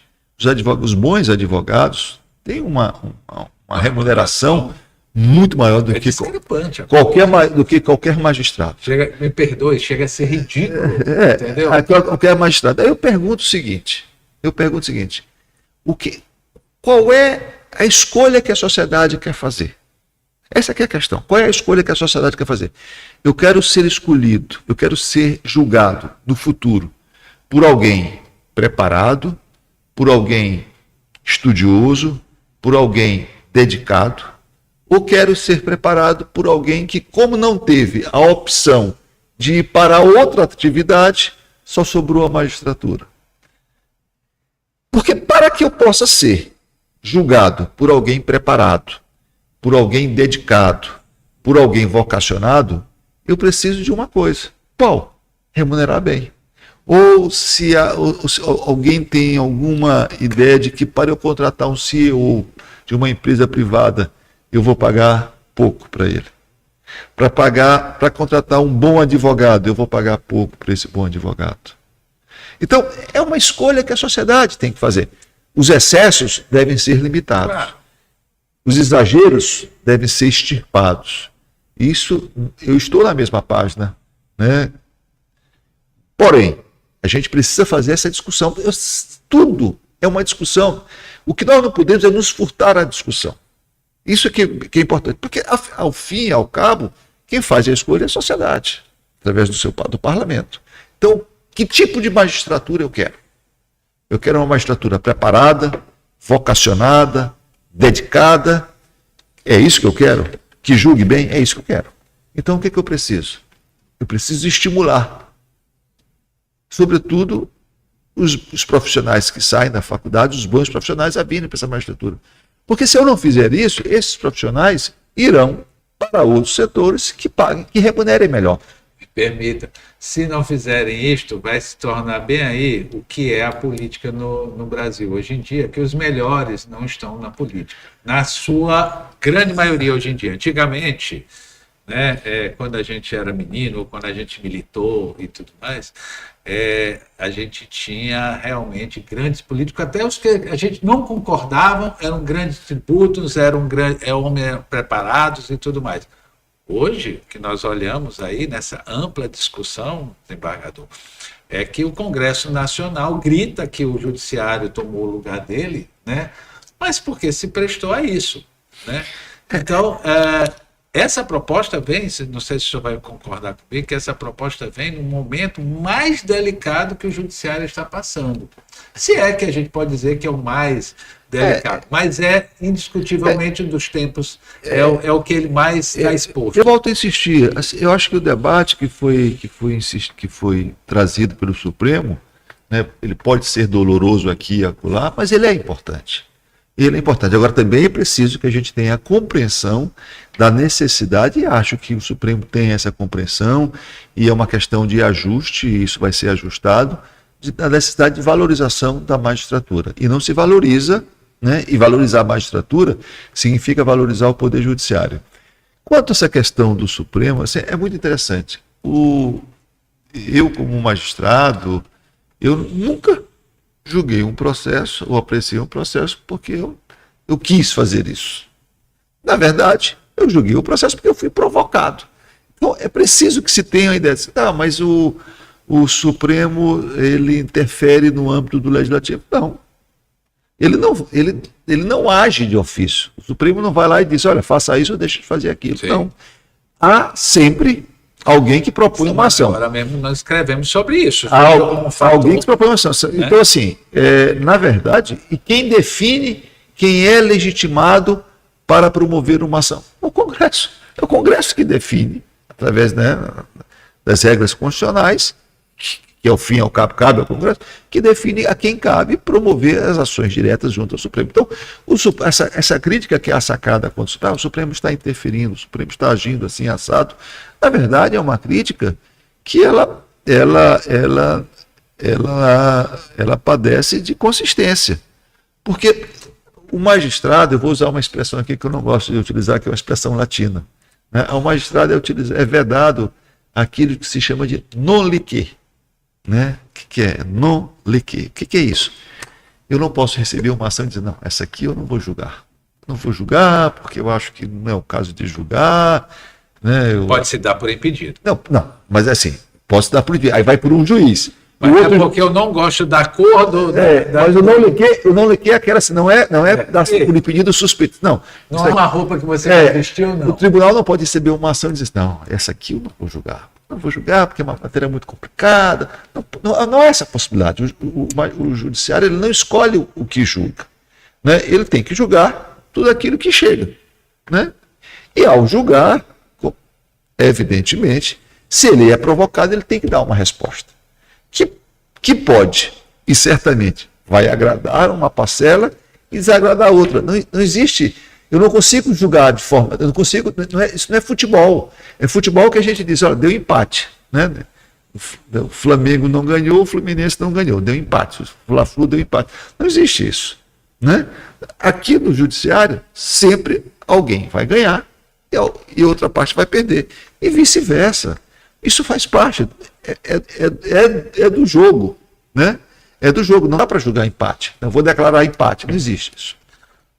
os bons advogados têm uma remuneração muito maior do que qualquer magistrado. Me perdoe, chega a ser ridículo, entendeu? Qualquer magistrado. Aí eu pergunto o seguinte, qual é a escolha que a sociedade quer fazer? Essa aqui é a questão. Qual é a escolha que a sociedade quer fazer? Eu quero ser escolhido, eu quero ser julgado no futuro por alguém preparado, por alguém estudioso, por alguém dedicado, ou quero ser preparado por alguém que, como não teve a opção de ir para outra atividade, só sobrou a magistratura. Porque para que eu possa ser julgado por alguém preparado, por alguém dedicado, por alguém vocacionado, eu preciso de uma coisa. Qual? Remunerar bem. Ou se alguém tem alguma ideia de que para eu contratar um CEO de uma empresa privada, eu vou pagar pouco para ele. Para contratar um bom advogado, eu vou pagar pouco para esse bom advogado. Então, é uma escolha que a sociedade tem que fazer. Os excessos devem ser limitados. Claro. Os exageros devem ser extirpados. Isso, eu estou na mesma página, né? Porém, a gente precisa fazer essa discussão. Tudo é uma discussão. O que nós não podemos é nos furtar a discussão. Isso é que é importante. Porque, ao fim e ao cabo, quem faz a escolha é a sociedade, através do parlamento. Então, que tipo de magistratura eu quero? Eu quero uma magistratura preparada, vocacionada, dedicada. É isso que eu quero? Que julgue bem? É isso que eu quero. Então, o que eu preciso? Eu preciso estimular, sobretudo, os profissionais que saem da faculdade, os bons profissionais, a virem para essa magistratura. Porque se eu não fizer isso, esses profissionais irão para outros setores que paguem, que remunerem melhor. Me permita, se não fizerem isto, vai se tornar bem aí o que é a política no Brasil hoje em dia, que os melhores não estão na política. Na sua grande maioria hoje em dia. Antigamente, né, quando a gente era menino, ou quando a gente militou e tudo mais, a gente tinha realmente grandes políticos, até os que a gente não concordava, eram grandes tributos, eram homens preparados e tudo mais. Hoje, o que nós olhamos aí nessa ampla discussão, desembargador, é que o Congresso Nacional grita que o Judiciário tomou o lugar dele, né? Mas porque se prestou a isso, né? Então, essa proposta vem, não sei se o senhor vai concordar comigo, que essa proposta vem num momento mais delicado que o Judiciário está passando. Se é que a gente pode dizer que é o mais delicado, mas indiscutivelmente dos tempos, é o que ele mais está exposto. Eu volto a insistir, assim, eu acho que o debate que foi trazido pelo Supremo, né, ele pode ser doloroso aqui e acolá, mas ele é importante. Ele é importante. Agora, também é preciso que a gente tenha a compreensão da necessidade, e acho que o Supremo tem essa compreensão, e é uma questão de ajuste, e isso vai ser ajustado, da necessidade de valorização da magistratura. E não se valoriza, né? E valorizar a magistratura significa valorizar o Poder Judiciário. Quanto a essa questão do Supremo, assim, é muito interessante. Eu, como magistrado, eu nunca julguei um processo ou apreciei um processo porque eu quis fazer isso. Na verdade, eu julguei o processo porque eu fui provocado. Então, é preciso que se tenha a ideia de, mas o Supremo, ele interfere no âmbito do Legislativo. Não. Ele não age de ofício. O Supremo não vai lá e diz, olha, faça isso ou deixe de fazer aquilo. Sim. Não. Há sempre alguém que propõe uma ação. Agora mesmo nós escrevemos sobre isso. Alguém que propõe uma ação. Então, assim, na verdade, e quem define quem é legitimado para promover uma ação? O Congresso. É o Congresso que define, através, né, das regras constitucionais, que ao fim e ao cabo cabe ao Congresso, que define a quem cabe promover as ações diretas junto ao Supremo. Então, essa crítica que é a sacada contra o Supremo está interferindo, o Supremo está agindo assim, assado, na verdade é uma crítica que ela padece de consistência. Porque o magistrado, eu vou usar uma expressão aqui que eu não gosto de utilizar, que é uma expressão latina, né? Ao magistrado é vedado aquilo que se chama de non liquer. Né? O que é non liquer? O que é isso? Eu não posso receber uma ação e dizer, não, essa aqui eu não vou julgar. Não vou julgar porque eu acho que não é o caso de julgar. Né? Pode se dar por impedido. Não, mas é assim, posso dar por impedido. Aí vai por um juiz. Mas é porque eu não gosto da cor do... Mas o non liquer é aquela assim, não é por impedido suspeito. Não é uma roupa que você vestiu, não. O tribunal não pode receber uma ação e dizer, não, essa aqui eu não vou julgar. Não vou julgar porque é uma matéria muito complicada. Não é essa a possibilidade. O judiciário ele não escolhe o que julga. Né? Ele tem que julgar tudo aquilo que chega. Né? E ao julgar, evidentemente, se ele é provocado, ele tem que dar uma resposta. Que pode, e certamente, vai agradar uma parcela e desagradar outra. Não existe... Eu não consigo julgar de forma... Isso não é futebol. É futebol que a gente diz, olha, deu empate. Né? O Flamengo não ganhou, o Fluminense não ganhou. Deu empate. O Fla-Flu deu empate. Não existe isso. Né? Aqui no Judiciário, sempre alguém vai ganhar e outra parte vai perder. E vice-versa. Isso faz parte. É do jogo. Né? É do jogo. Não dá para julgar empate. Não vou declarar empate. Não existe isso.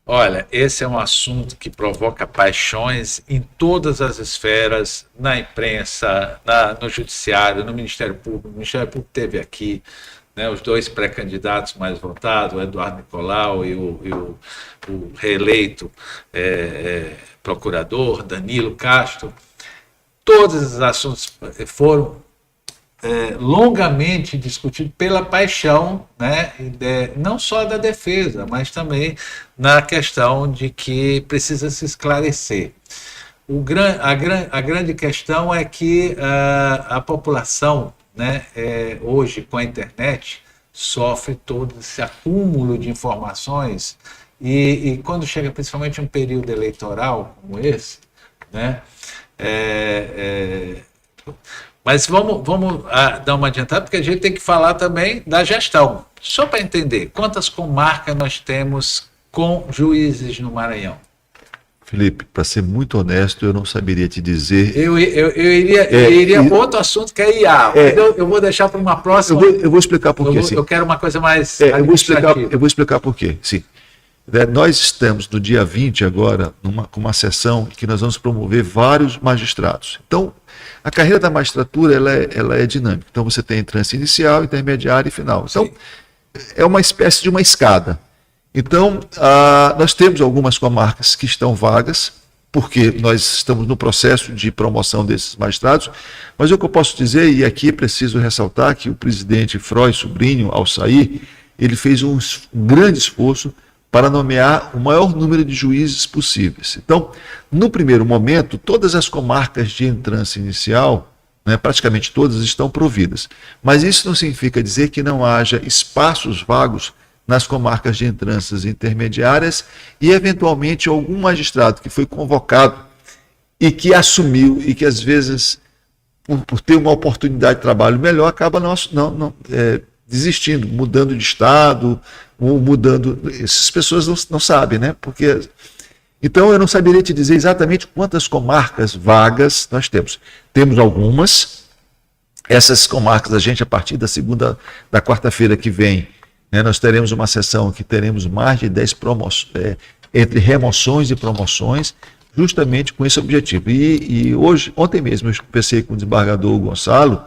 Olha, esse é um assunto que provoca paixões em todas as esferas, na imprensa, no judiciário, no Ministério Público. O Ministério Público teve aqui, né, os dois pré-candidatos mais votados, o Eduardo Nicolau e o reeleito procurador, Danilo Castro. Todos os assuntos foram longamente discutido pela paixão, né, não só da defesa, mas também na questão de que precisa se esclarecer. A grande questão é que a população, né, hoje com a internet, sofre todo esse acúmulo de informações e quando chega principalmente um período eleitoral como esse, né, mas vamos dar uma adiantada, porque a gente tem que falar também da gestão. Só para entender, quantas comarcas nós temos com juízes no Maranhão? Felipe, para ser muito honesto, eu não saberia te dizer. Eu iria para outro assunto que é IA, mas eu vou deixar para uma próxima. Eu vou explicar por quê. Eu quero uma coisa mais eu vou explicar por quê. Sim. Nós estamos no dia 20 agora com uma sessão em que nós vamos promover vários magistrados. Então, a carreira da magistratura ela é dinâmica. Então, você tem entrância inicial, intermediária e final. Então, é uma espécie de uma escada. Então, nós temos algumas comarcas que estão vagas, porque nós estamos no processo de promoção desses magistrados, mas o que eu posso dizer, e aqui é preciso ressaltar que o presidente Froy Sobrinho, ao sair, ele fez um grande esforço para nomear o maior número de juízes possíveis. Então, no primeiro momento, todas as comarcas de entrância inicial, né, praticamente todas estão providas, mas isso não significa dizer que não haja espaços vagos nas comarcas de entrâncias intermediárias e, eventualmente, algum magistrado que foi convocado e que assumiu e que, às vezes, por ter uma oportunidade de trabalho melhor, acaba desistindo, mudando de estado, ou mudando. Essas pessoas não sabem, né? Porque... Então, eu não saberia te dizer exatamente quantas comarcas vagas nós temos. Temos algumas. Essas comarcas, a gente, a partir da quarta-feira que vem, né, nós teremos uma sessão que teremos mais de 10 entre remoções e promoções, justamente com esse objetivo. E ontem mesmo eu conversei com o desembargador Gonçalo,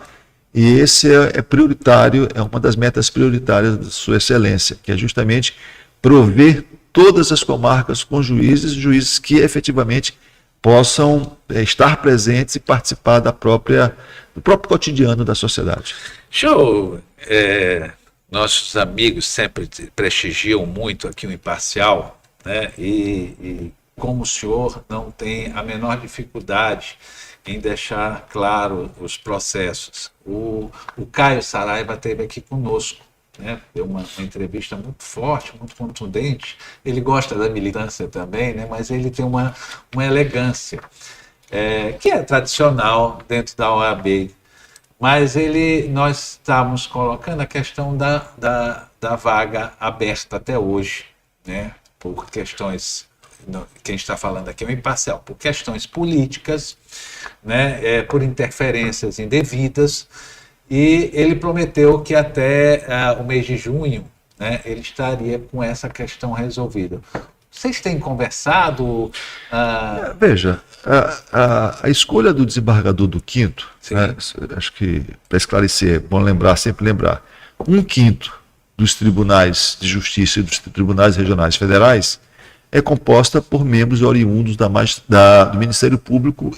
e esse é prioritário, é uma das metas prioritárias da Sua Excelência, que é justamente prover todas as comarcas com juízes que efetivamente possam estar presentes e participar do próprio cotidiano da sociedade. Nossos amigos sempre prestigiam muito aqui o Imparcial, né? E como o senhor não tem a menor dificuldade em deixar claro os processos. O Caio Saraiva esteve aqui conosco, né? Deu uma entrevista muito forte, muito contundente. Ele gosta da militância também, né? Mas ele tem uma elegância que é tradicional dentro da OAB. Mas nós estamos colocando a questão da vaga aberta até hoje, né? Por questões, quem está falando aqui é o Imparcial, por questões políticas, né? Por interferências indevidas, e ele prometeu que até o mês de junho, né, ele estaria com essa questão resolvida. Vocês têm conversado? Veja, a escolha do desembargador do Quinto, né, acho que para esclarecer, é bom sempre lembrar, 1/5 dos tribunais de justiça e dos tribunais regionais federais é composta por membros oriundos do Ministério Público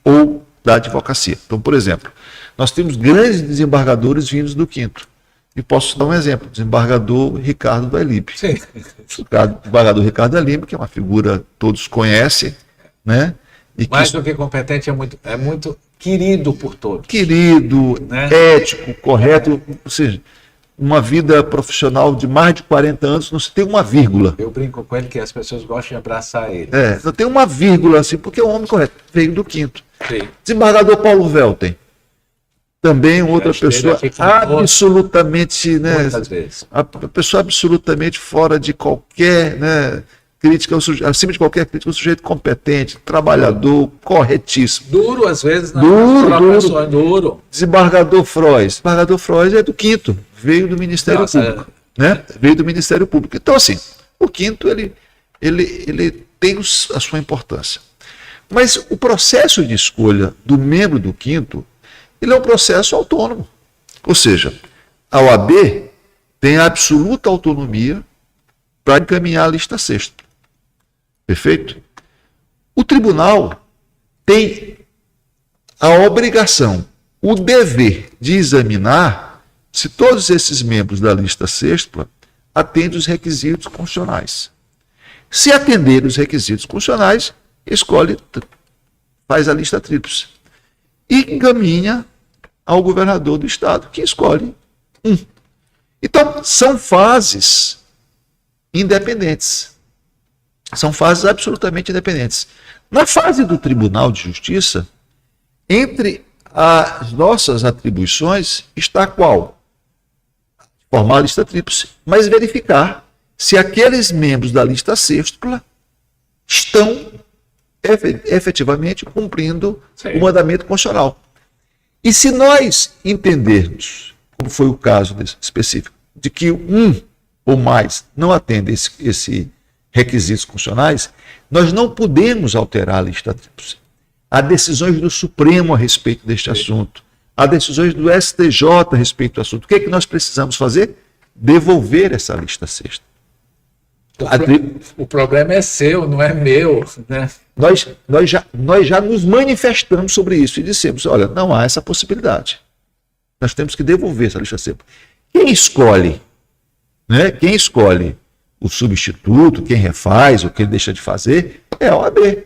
ou da advocacia. Então, por exemplo, nós temos grandes desembargadores vindos do Quinto. E posso dar um exemplo, o desembargador Ricardo do Alibe. Sim. O desembargador Ricardo do Alibe, que é uma figura que todos conhecem, né? E mais do que competente, é muito querido por todos. Querido, né? Ético, correto, ou seja, uma vida profissional de mais de 40 anos, não se tem uma vírgula. Eu brinco com ele que as pessoas gostam de abraçar ele. Não tem uma vírgula assim, porque é um homem correto, veio do Quinto. Sim. Desembargador Paulo Velten. Também outra pessoa absolutamente, né, a pessoa absolutamente fora de qualquer, né, crítica, acima de qualquer crítica, um sujeito competente, trabalhador, corretíssimo. Duro às vezes, duro. Desembargador Frois é do Quinto, veio do Ministério Público, né? Veio do Ministério Público. Então, assim, o Quinto ele tem a sua importância. Mas o processo de escolha do membro do Quinto, ele é um processo autônomo. Ou seja, a OAB tem a absoluta autonomia para encaminhar a lista sexta. Perfeito? O tribunal tem a obrigação, o dever de examinar se todos esses membros da lista sexta atendem os requisitos constitucionais. Se atender os requisitos constitucionais, faz a lista tríplice e encaminha ao governador do estado, que escolhe um. Então, são fases independentes. São fases absolutamente independentes. Na fase do Tribunal de Justiça, entre as nossas atribuições está qual? Formar a lista tríplice, mas verificar se aqueles membros da lista sextupla estão efetivamente cumprindo Sim. o mandamento constitucional. E se nós entendermos, como foi o caso específico, de que um ou mais não atendem esse requisitos constitucionais, nós não podemos alterar a lista tríplice. Há decisões do Supremo a respeito deste assunto. Há decisões do STJ a respeito do assunto. O que é que nós precisamos fazer? Devolver essa lista sexta. O problema é seu, não é meu, né? Nós já nos manifestamos sobre isso e dissemos, olha, não há essa possibilidade. Nós temos que devolver essa lista sexta. Quem escolhe, né? Quem escolhe o substituto, quem refaz, o que ele deixa de fazer, é a OAB.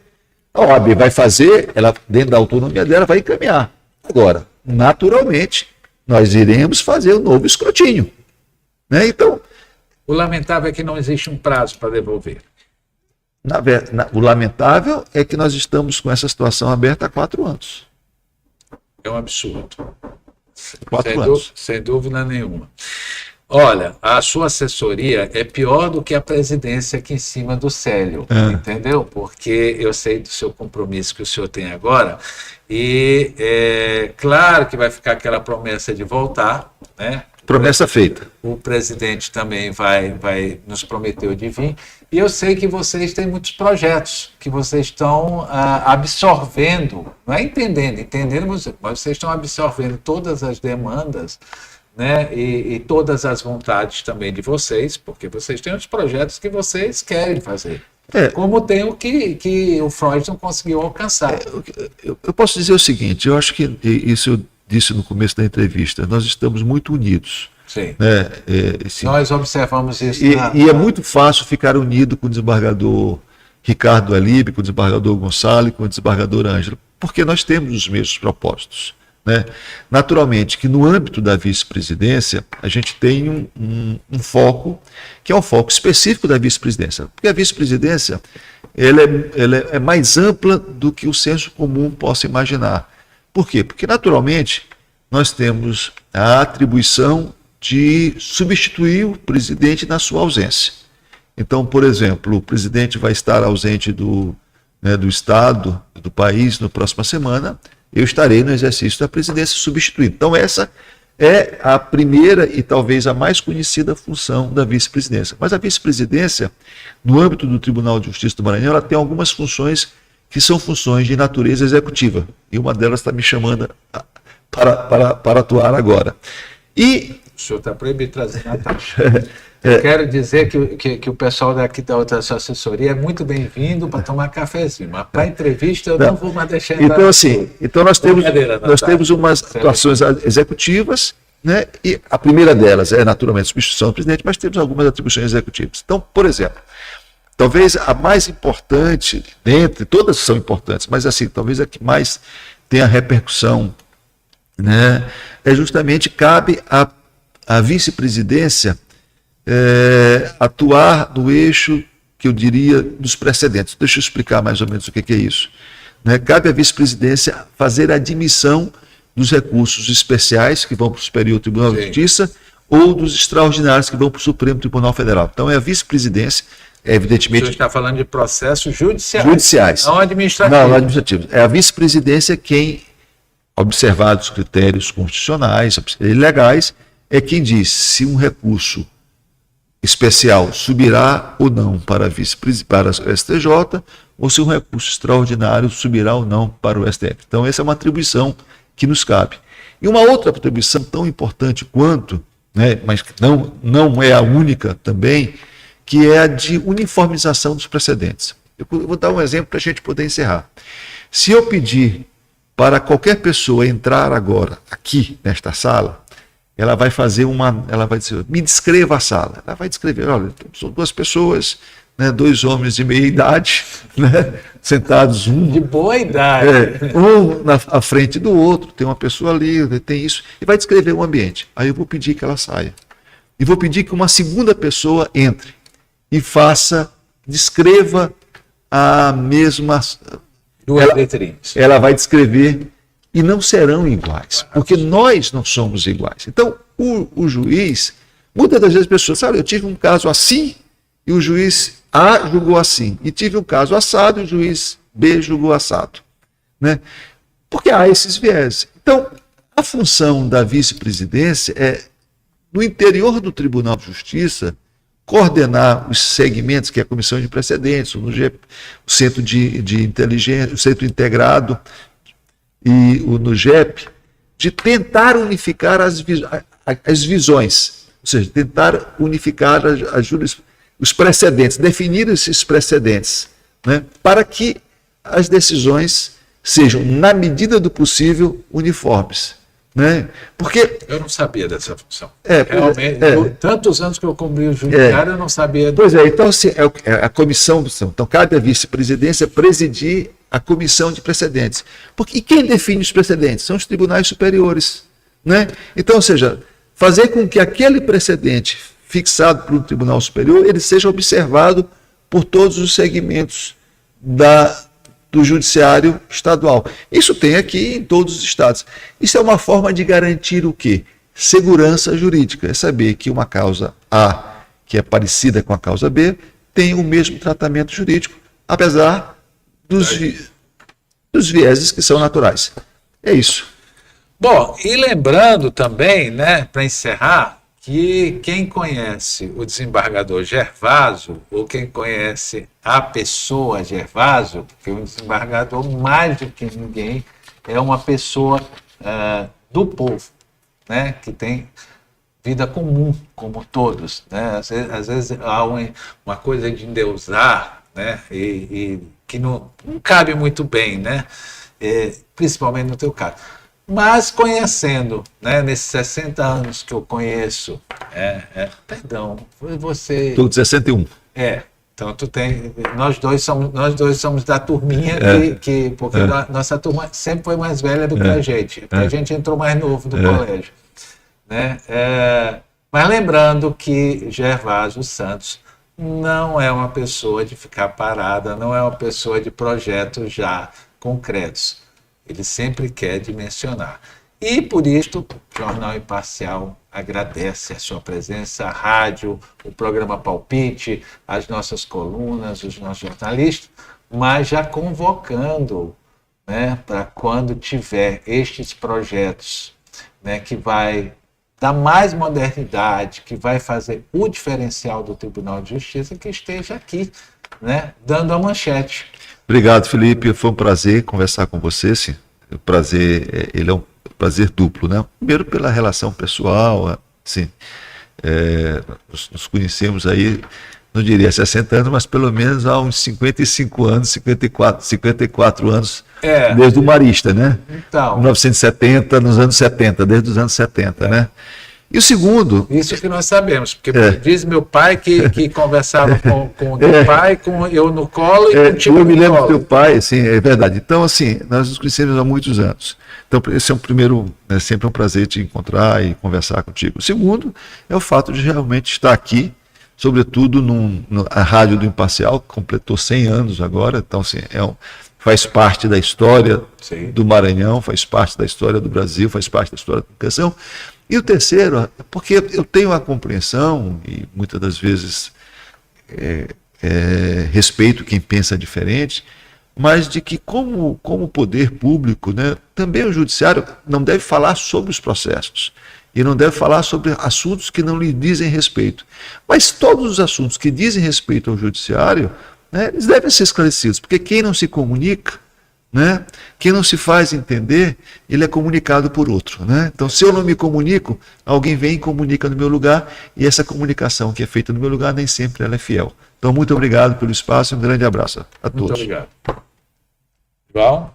A OAB vai fazer, ela, dentro da autonomia dela, vai encaminhar. Agora, naturalmente, nós iremos fazer o novo escrutínio. Né? Então, O lamentável é que não existe um prazo para devolver. o lamentável é que nós estamos com essa situação aberta há 4 anos. É um absurdo. 4 anos. Sem dúvida nenhuma. Olha, a sua assessoria é pior do que a presidência aqui em cima do Célio, entendeu? Porque eu sei do seu compromisso que o senhor tem agora e é claro que vai ficar aquela promessa de voltar, né? Promessa feita. O presidente também vai nos prometeu de vir. E eu sei que vocês têm muitos projetos que vocês estão absorvendo, não é entendendo, mas vocês estão absorvendo todas as demandas, né? E todas as vontades também de vocês, porque vocês têm os projetos que vocês querem fazer. Como tem o que o Freud não conseguiu alcançar. Eu posso dizer o seguinte, eu acho que isso eu disse no começo da entrevista, nós estamos muito unidos. Sim. Né? Nós observamos isso. E é muito fácil ficar unido com o desembargador Ricardo Alibe, com o desembargador Gonçalo e com o desembargador Ângelo, porque nós temos os mesmos propósitos. Né? Naturalmente que no âmbito da vice-presidência a gente tem um foco, que é um foco específico da vice-presidência, porque a vice-presidência ela é mais ampla do que o senso comum possa imaginar. Por quê? Porque naturalmente nós temos a atribuição de substituir o presidente na sua ausência. Então, por exemplo, o presidente vai estar ausente do Estado, do país, na próxima semana, eu estarei no exercício da presidência substituindo. Então, essa é a primeira e talvez a mais conhecida função da vice-presidência. Mas a vice-presidência, no âmbito do Tribunal de Justiça do Maranhão, ela tem algumas funções que são funções de natureza executiva. E uma delas está me chamando para atuar agora. E o senhor está proibido de trazer Natasha. Eu quero dizer que o pessoal daqui da outra assessoria é muito bem-vindo para tomar cafezinho, mas para entrevista eu não vou mais deixar entrar. Então, assim, nós temos umas atuações executivas, né? E a primeira delas é naturalmente a substituição do presidente, mas temos algumas atribuições executivas. Então, por exemplo, talvez a mais importante, dentre todas são importantes, mas assim, talvez a que mais tenha repercussão, né? É justamente cabe à vice-presidência atuar no eixo, que eu diria, dos precedentes. Deixa eu explicar mais ou menos o que é isso. Né? Cabe à vice-presidência fazer a admissão dos recursos especiais que vão para o Superior Tribunal de Justiça ou dos extraordinários que vão para o Supremo Tribunal Federal. Então é a vice-presidência, evidentemente... O senhor está falando de processos judiciais. Judiciais. Não administrativos. Não administrativos. É a vice-presidência quem, observados os critérios constitucionais e legais, é quem diz se um recurso especial subirá ou não para o STJ, ou se um recurso extraordinário subirá ou não para o STF. Então, essa é uma atribuição que nos cabe. E uma outra atribuição tão importante quanto, né, mas que não é a única também, que é a de uniformização dos precedentes. Eu vou dar um exemplo para a gente poder encerrar. Se eu pedir para qualquer pessoa entrar agora aqui nesta sala, ela vai dizer, me descreva a sala. Ela vai descrever, olha, são 2 pessoas, né, 2 homens de meia idade, né, sentados de boa idade. Um à frente do outro, tem uma pessoa ali, tem isso, e vai descrever o ambiente. Aí eu vou pedir que ela saia. E vou pedir que uma segunda pessoa entre e descreva a mesma... Ela vai descrever e não serão iguais, porque nós não somos iguais. Então, o juiz, muitas das vezes as pessoas, sabe, eu tive um caso assim e o juiz A julgou assim, e tive um caso assado e o juiz B julgou assado, né? Porque há esses viés. Então, a função da vice-presidência é, no interior do Tribunal de Justiça, coordenar os segmentos, que é a Comissão de Precedentes, o Centro de Inteligência, o Centro Integrado e o NUGEP, de tentar unificar as visões, ou seja, tentar unificar os precedentes, definir esses precedentes, né, para que as decisões sejam, na medida do possível, uniformes. Né? Porque eu não sabia dessa função. Realmente, tantos anos que eu cobri o judiciário, eu não sabia. Pois é, então assim, a comissão, então cabe à vice-presidência presidir a comissão de precedentes. E quem define os precedentes? São os tribunais superiores. Né? Então, ou seja, fazer com que aquele precedente fixado pelo Tribunal Superior, ele seja observado por todos os segmentos do judiciário estadual. Isso tem aqui em todos os estados. Isso é uma forma de garantir o quê? Segurança jurídica. É saber que uma causa A, que é parecida com a causa B, tem o mesmo tratamento jurídico, apesar dos vieses que são naturais. É isso. Bom, e lembrando também, né, para encerrar, que quem conhece o desembargador Gervásio, ou quem conhece a pessoa Gervásio, porque o desembargador, mais do que ninguém, é uma pessoa do povo, né, que tem vida comum, como todos. Né? Às vezes há uma coisa de endeusar, né, e que não cabe muito bem, né, principalmente no teu caso. Mas conhecendo, né, nesses 60 anos que eu conheço, perdão, você... Estou com 61. Então tu tem, nós dois somos da turminha porque nossa turma sempre foi mais velha do que a gente, porque a gente entrou mais novo do colégio, né? Mas lembrando que Gervásio Santos não é uma pessoa de ficar parada, não é uma pessoa de projetos já concretos. Ele sempre quer dimensionar. E, por isso, o Jornal Imparcial agradece a sua presença, a rádio, o programa Palpite, as nossas colunas, os nossos jornalistas, mas já convocando, né, para quando tiver estes projetos, né, que vai dar mais modernidade, que vai fazer o diferencial do Tribunal de Justiça, que esteja aqui, né, dando a manchete. Obrigado, Felipe. Foi um prazer conversar com você. Sim. O prazer, ele é um prazer duplo, né? Primeiro pela relação pessoal, assim, nos conhecemos aí, não diria 60 anos, mas pelo menos há uns 55 anos, 54 anos, desde o Marista, né? Então, 1970, nos anos 70, desde os anos 70, né? E o segundo... Isso que nós sabemos, porque diz meu pai que conversava com o teu pai, com eu no colo e contigo no colo. Eu me lembro do teu pai, sim, é verdade. Então, assim, nós nos conhecemos há muitos anos. Então, esse é um primeiro, é sempre um prazer te encontrar e conversar contigo. O segundo é o fato de realmente estar aqui, sobretudo a Rádio do Imparcial, que completou 100 anos agora, então, assim, faz parte da história do Maranhão, faz parte da história do Brasil, faz parte da história da comunicação. E o terceiro, porque eu tenho a compreensão, e muitas das vezes respeito quem pensa diferente, mas de que como poder público, né, também o judiciário não deve falar sobre os processos, e não deve falar sobre assuntos que não lhe dizem respeito. Mas todos os assuntos que dizem respeito ao judiciário, né, eles devem ser esclarecidos, porque quem não se comunica, né? Quem não se faz entender, ele é comunicado por outro. Né? Então, se eu não me comunico, alguém vem e comunica no meu lugar, e essa comunicação que é feita no meu lugar, nem sempre ela é fiel. Então, muito obrigado pelo espaço e um grande abraço a todos. Muito obrigado. João?